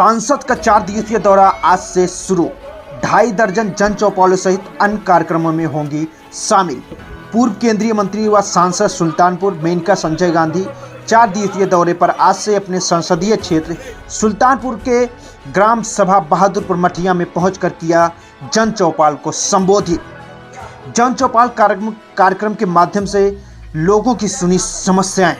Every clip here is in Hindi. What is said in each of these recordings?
सांसद का 4 दिवसीय दौरा आज से शुरू। 2.5 दर्जन जन चौपालों सहित अन्य कार्यक्रमों में होंगी शामिल। पूर्व केंद्रीय मंत्री व सांसद सुल्तानपुर मेनका संजय गांधी 4 दिवसीय दौरे पर आज से अपने संसदीय क्षेत्र सुल्तानपुर के ग्राम सभा बहादुरपुर मठिया में पहुंचकर किया जन चौपाल को संबोधित। जन चौपाल कार्यक्रम के माध्यम से लोगों की सुनी समस्याएं,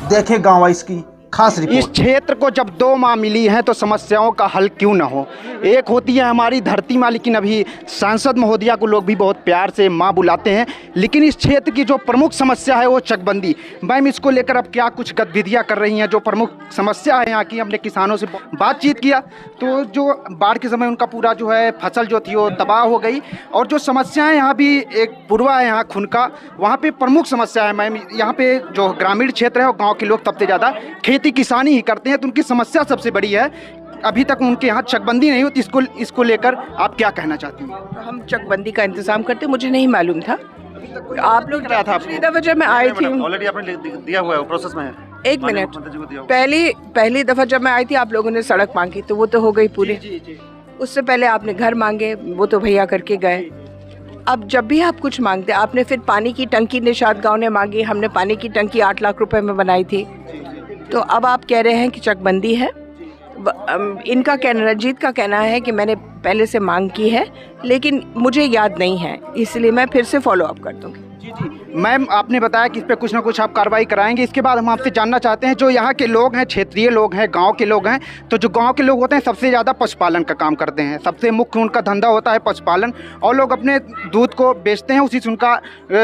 देखे गाँव वाइज की खास रिपोर्ट। इस क्षेत्र को जब 2 माह मिली हैं तो समस्याओं का हल क्यों न हो। एक होती है हमारी धरती माँ, लेकिन अभी सांसद महोदया को लोग भी बहुत प्यार से माँ बुलाते हैं। लेकिन इस क्षेत्र की जो प्रमुख समस्या है वो चकबंदी। मैम, इसको लेकर अब क्या कुछ गतिविधियाँ कर रही हैं? जो प्रमुख समस्या है यहाँ की, हमने किसानों से बातचीत किया तो जो बाढ़ के समय उनका पूरा जो है फसल जो थी वो तबाह हो गई। और जो समस्याएँ यहाँ भी एक पूर्वा है यहाँ खुनका, वहाँ पर प्रमुख समस्या है मैम, यहाँ पे जो ग्रामीण क्षेत्र है और गाँव के लोग सबसे ज़्यादा खेती किसानी ही करते हैं, तो उनकी समस्या सबसे बड़ी है। अभी तक उनके यहाँ चकबंदी नहीं होती। इसको लेकर आप क्या कहना चाहती हैं? हम चकबंदी का इंतजाम करते, मुझे नहीं मालूम था। आप लोग कराया था आपको? पिछली दफा जब मैं आई थी, ऑलरेडी आपने दिया हुआ है, प्रोसेस में है। एक मिनट, पहली दफा जब मैं आई थी आप लोगों ने सड़क मांगी तो वो तो हो गई पूरी। उससे पहले आपने घर मांगे, वो तो भैया करके गए। अब जब भी आप कुछ मांगते, आपने फिर पानी की टंकी निषाद गाँव ने मांगी, हमने पानी की टंकी 8 लाख रुपए में बनाई थी। तो अब आप कह रहे हैं कि चकबंदी है। इनका कहना, रंजीत का कहना है कि मैंने पहले से मांग की है, लेकिन मुझे याद नहीं है, इसलिए मैं फिर से फॉलो अप कर दूँगी। मैम, आपने बताया कि इस पर कुछ ना कुछ आप कार्रवाई कराएंगे। इसके बाद हम आपसे जानना चाहते हैं, जो यहाँ के लोग हैं, क्षेत्रीय लोग हैं, गांव के लोग हैं, तो जो गांव के लोग होते हैं सबसे ज़्यादा पशुपालन का काम करते हैं। सबसे मुख्य उनका धंधा होता है पशुपालन, और लोग अपने दूध को बेचते हैं, उसी से उनका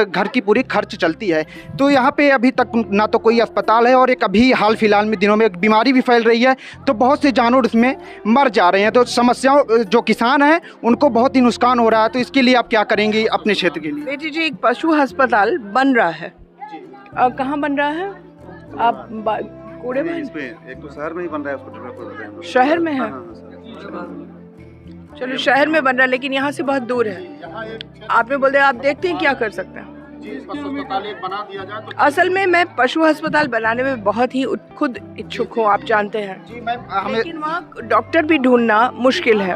घर की पूरी खर्च चलती है। तो यहाँ पे अभी तक ना तो कोई अस्पताल है, और एक अभी हाल फिलहाल में दिनों में एक बीमारी भी फैल रही है, तो बहुत से जानवर इसमें मर जा रहे हैं। तो समस्याओं, जो किसान हैं उनको बहुत ही नुकसान हो रहा है। तो इसके लिए आप क्या करेंगे अपने क्षेत्र के लिए? बेटी जी, एक पशु अस्पताल बन रहा है। कहाँ बन रहा है? आप कूड़े में? एक तो शहर में ही बन रहा है, उसको शहर में है। चलो, शहर में बन रहा है, लेकिन यहाँ से बहुत दूर है। आपने बोल दिया, आप देखते हैं क्या कर सकते हैं। बना दिया जाए तो असल में मैं पशु अस्पताल बनाने में बहुत ही खुद इच्छुक हूँ, आप जानते हैं। लेकिन वहाँ डॉक्टर भी ढूंढना मुश्किल है,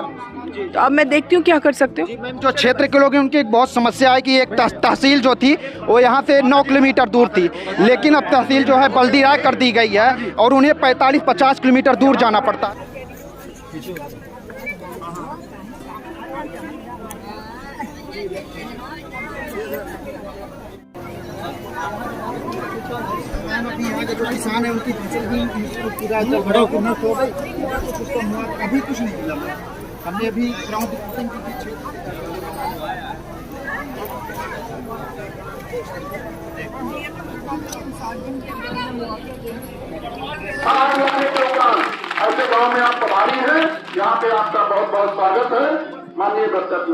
तो अब मैं देखती हूँ क्या कर सकते हो। मैम, जो क्षेत्र के लोग हैं उनकी एक बहुत समस्या है कि एक तहसील जो थी वो यहाँ से 9 किलोमीटर दूर थी, लेकिन अब तहसील जो है बल्दी राय कर दी गई है और उन्हें 45-50 किलोमीटर दूर जाना पड़ता है। जो किसान है उनकी फसल भी पूरा अभी कुछ नहीं मिला। हमने अभी ग्राउंड रिपोर्टिंग की पीछे ऐसे गांव में आप प्रभारी हैं, यहाँ पे आपका बहुत बहुत स्वागत है। माननीय दत्तक,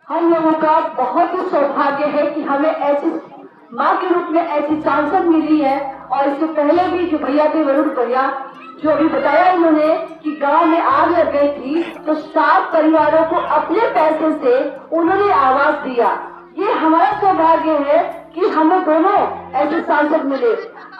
हम लोगों का बहुत ही सौभाग्य है कि हमें ऐसी माँ के रूप में ऐसी सांसद मिली है। और इससे पहले भी जो भैया थे, वरुण भैया, जो अभी बताया इन्होंने कि गांव में आग लग गई थी तो 7 परिवारों को अपने पैसे से उन्होंने आवास दिया। ये हमारा सौभाग्य है कि हमें दोनों ऐसे सांसद मिले।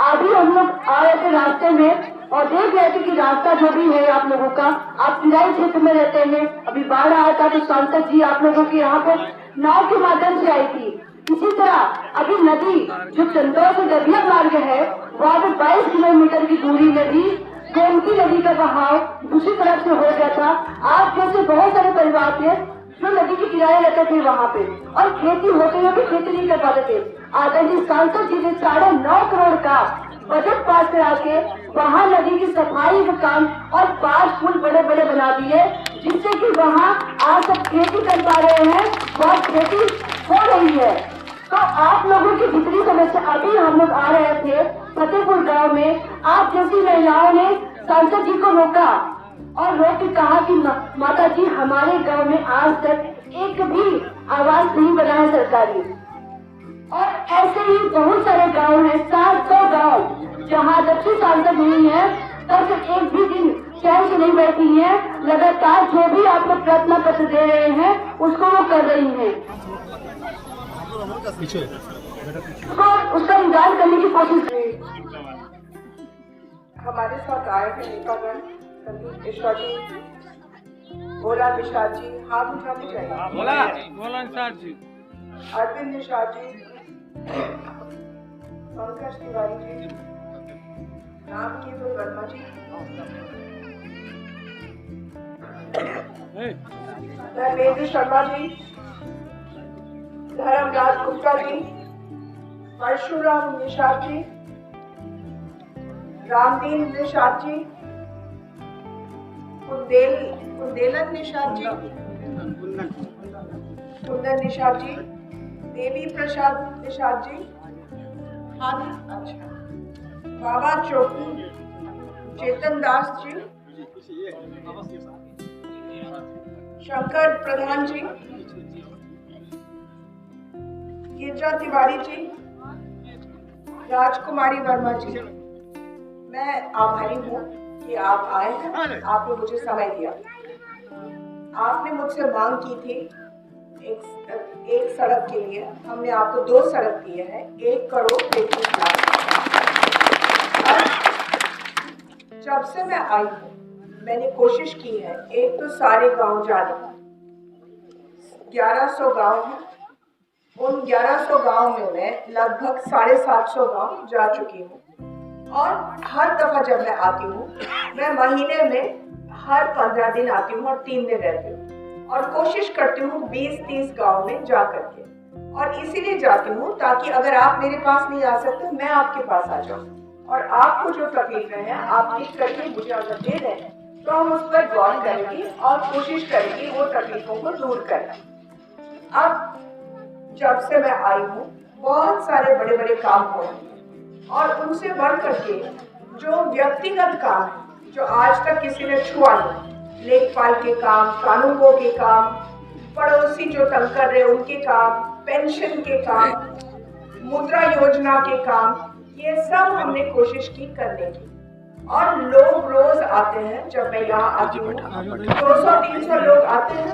अभी हम लोग आ रहे थे रास्ते में और देख रहे थे कि रास्ता जो भी है आप लोगों का, आप तिराई क्षेत्र में रहते हैं, अभी बाढ़ आया था तो सांसद जी आप लोगों के यहाँ पर नाव के माध्यम से आई थी। इसी तरह अभी नदी जो चंदौर से डबिया मार्ग है, वहाँ पे 22 किलोमीटर की दूरी में भी गोमती नदी का बहाव दूसरी तरफ से हो गया था। आप जैसे बहुत सारे परिवार थे जो नदी के किनारे रहते थे वहाँ पे, और खेती होते हुए भी खेती नहीं कर पाते थे। आदरणीय सांसद जी ने 9.5 करोड़ का बजट पास करा के वहाँ नदी की सफाई का काम और 5 पुल बड़े बड़े बना दिए, जिससे कि वहाँ आज सब खेती कर पा रहे हैं, बहुत खेती हो रही है। तो आप लोगों की जितनी समस्या, अभी हम लोग आ रहे थे फतेहपुर गांव में, आप जैसी महिलाओं ने सांसद जी को रोका और रोक के कहा कि माता जी, हमारे गांव में आज तक एक भी आवास नहीं बना है सरकारी। और ऐसे ही बहुत सारे गांव हैं, 700 गांव, जहां जब से सांसद हुई है तब से एक भी दिन चैन से नहीं बैठी है। लगातार जो भी आप लोग प्रार्थना पत्र दे रहे हैं उसको वो कर रही हैं। उसका इंतजार करने की कोशिश करें। हमारे साथ आए हैं नेतागण संदीप मिश्रा जी, भोला निषाद जी, हाथ उठाने चाहिए, बोला निषाद जी, अरविंद निषाद जी, पंकज तिवारी जी, रामकेतु वर्मा जी, धर्मेंद्र शर्मा जी, धर्मराज गुप्ता जी, परशुराम निषाद जी, रामदीन निषाद जी, कुंदेलन निषाद जी, कुंदन निषाद जी, देवी प्रसाद निषाद जी, अच्छा, बाबा चौकी चेतन दास जी, शंकर प्रधान जी, गिरजा तिवारी जी, राजकुमारी वर्मा जी। मैं आभारी हूँ कि आप आए हैं, आपने मुझे समय दिया। आपने मुझसे मांग की थी एक सड़क के लिए, हमने आपको 2 सड़क दिए हैं, 1 करोड़ 33 लाख। जब से मैं आई हूँ मैंने कोशिश की है, एक तो सारे गांव जाने, 1100 गांव हैं, उन 1100 गांव में मैं लगभग 750 गांव जा चुकी हूँ। और हर दफा जब मैं आती हूँ, मैं महीने में हर 15 दिन आती हूँ और 3 दिन रहती हूँ, और कोशिश करती हूँ 20-30 गांव में जा करके। और इसीलिए जाती हूँ ताकि अगर आप मेरे पास नहीं आ सकते, मैं आपके पास आ जाऊँ, और आपको जो तकलीफें हैं आप लिख करके मुझे अगर दे दें तो हम उस पर गौर करेंगे और कोशिश करेंगे वो तकलीफों को दूर करना। अब जब से मैं आई हूँ बहुत सारे बड़े बड़े काम हुए हैं, और उनसे बढ़ करके जो व्यक्तिगत काम है जो आज तक किसी ने छुआ नहीं, लेखपाल के काम, कानूनों के काम, पड़ोसी जो तंग कर रहे उनके काम, पेंशन के काम, मुद्रा योजना के काम, ये सब हमने कोशिश की करने की। और लोग रोज आते हैं, जब मैं यहाँ आती हूँ 200-300 लोग आते हैं।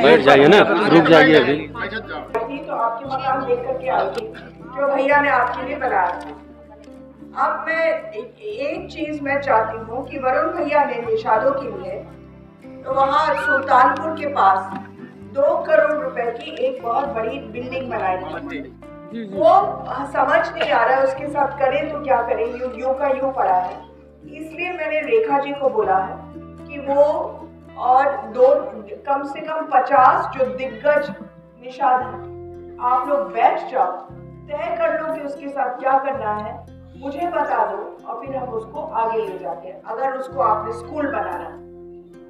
बैठ जाइए ना, रुक जाइए अभी। तो आपके मकान देख करके आएगी जो भैया ने आपके लिए बनाया था। अब मैं एक चीज मैं चाहती हूँ कि वरुण भैया ने निषादों के लिए, तो वहाँ सुल्तानपुर के पास 2 करोड़ रुपए की एक बहुत बड़ी बिल्डिंग बनाई थी। वो समझ नहीं आ रहा है उसके साथ करें तो क्या करें, यूं का यूं पड़ा है। इसलिए मैंने रेखा जी को बोला है कि वो और 2 कम से कम 50 जो दिग्गज निषाद हैं, आप लोग बैठ जाओ, तय कर लो कि उसके साथ क्या करना है, मुझे बता दो, और फिर हम उसको आगे ले जाते हैं। अगर उसको आपने स्कूल बनाना,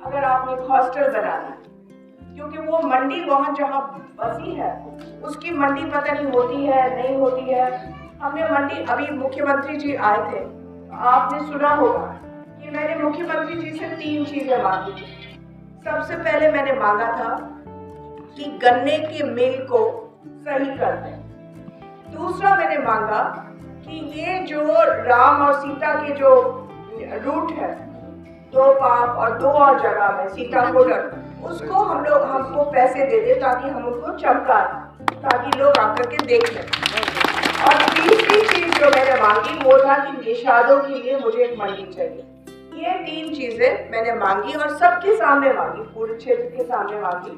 अगर आपने एक हॉस्टल बनाना, क्योंकि वो मंडी वहाँ जहाँ बसी है उसकी मंडी पता नहीं होती है नहीं होती है। हमने मंडी, अभी मुख्यमंत्री जी आए थे, आपने सुना होगा कि मैंने मुख्यमंत्री जी से 3 चीजें मांगी थी। सबसे पहले मैंने मांगा था कि गन्ने के मिल को सही कर दें। दूसरा मैंने मांगा कि ये जो राम और सीता के जो रूट है, 2 पाप और 2 और जगह में सीता कोडर, उसको हमको पैसे दे दे ताकि हम उनको चमका, ताकि लोग आकर के देख सकें। और तीसरी चीज जो मैंने मांगी वो था कि निषादों के लिए मुझे एक मंडी चाहिए। ये 3 चीजें मैंने मांगी और सबके सामने मांगी, पूरे क्षेत्र के सामने मांगी।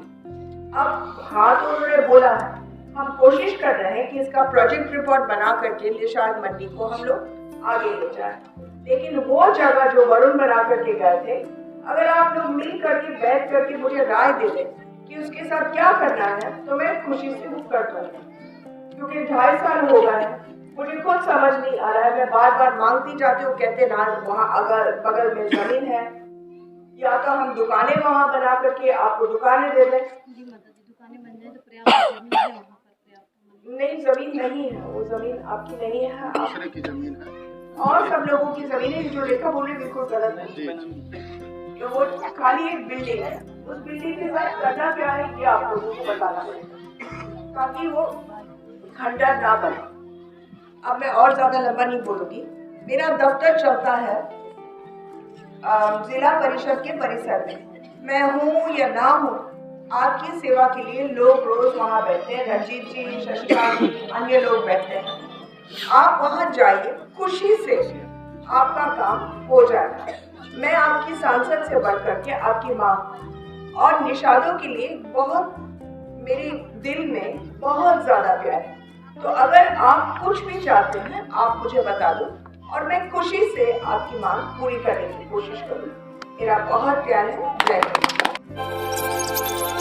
अब हाँ तो उन्होंने बोला है, हम कोशिश कर रहे हैं कि इसका प्रोजेक्ट रिपोर्ट बना करके निषाद मंडी को हम लोग आगे ले जाए। लेकिन वो जगह जो वरुण बना करके गए थे, अगर आप लोग मिल करके बैठ करके मुझे राय दे दें कि उसके साथ क्या करना है, तो मैं खुशी से वो कर दूंगी। क्योंकि 2.5 साल हो गए, मुझे खुद समझ नहीं आ रहा है। मैं बार बार मांगती जाती हूँ, कहते ना वहाँ अगर बगल में जमीन है, या तो हम दुकानें वहाँ बना करके आपको दुकानें दे दें। नहीं, जमीन नहीं है, वो जमीन आपकी नहीं है, दूसरे की जमीन है और सब लोगों की जमीन है। जो रेखा बोले बिल्कुल गलत है। तो वो खाली एक बिल्डिंग है, उस बिल्डिंग के साथ करना क्या है ये आप लोगों को बताना पड़ेगा ताकि वो खंडर ना बने। अब मैं और ज्यादा लंबा नहीं बोलूंगी। मेरा दफ्तर चलता है जिला परिषद के परिसर में। मैं हूँ या ना हूँ, आपकी सेवा के लिए लोग रोज वहाँ बैठते हैं, रणजीत जी, शशिकांत, अन्य लोग बैठते हैं। आप वहाँ जाइए, खुशी से आपका काम हो जाएगा। मैं आपकी सांसद से बढ़ करके आपकी माँ और निषादों के लिए बहुत, मेरे दिल में बहुत ज्यादा प्यार है। तो अगर आप कुछ भी चाहते हैं आप मुझे बता दो और मैं खुशी से आपकी मांग पूरी करने की कोशिश करूँ। मेरा बहुत प्यार है। जय हिंद।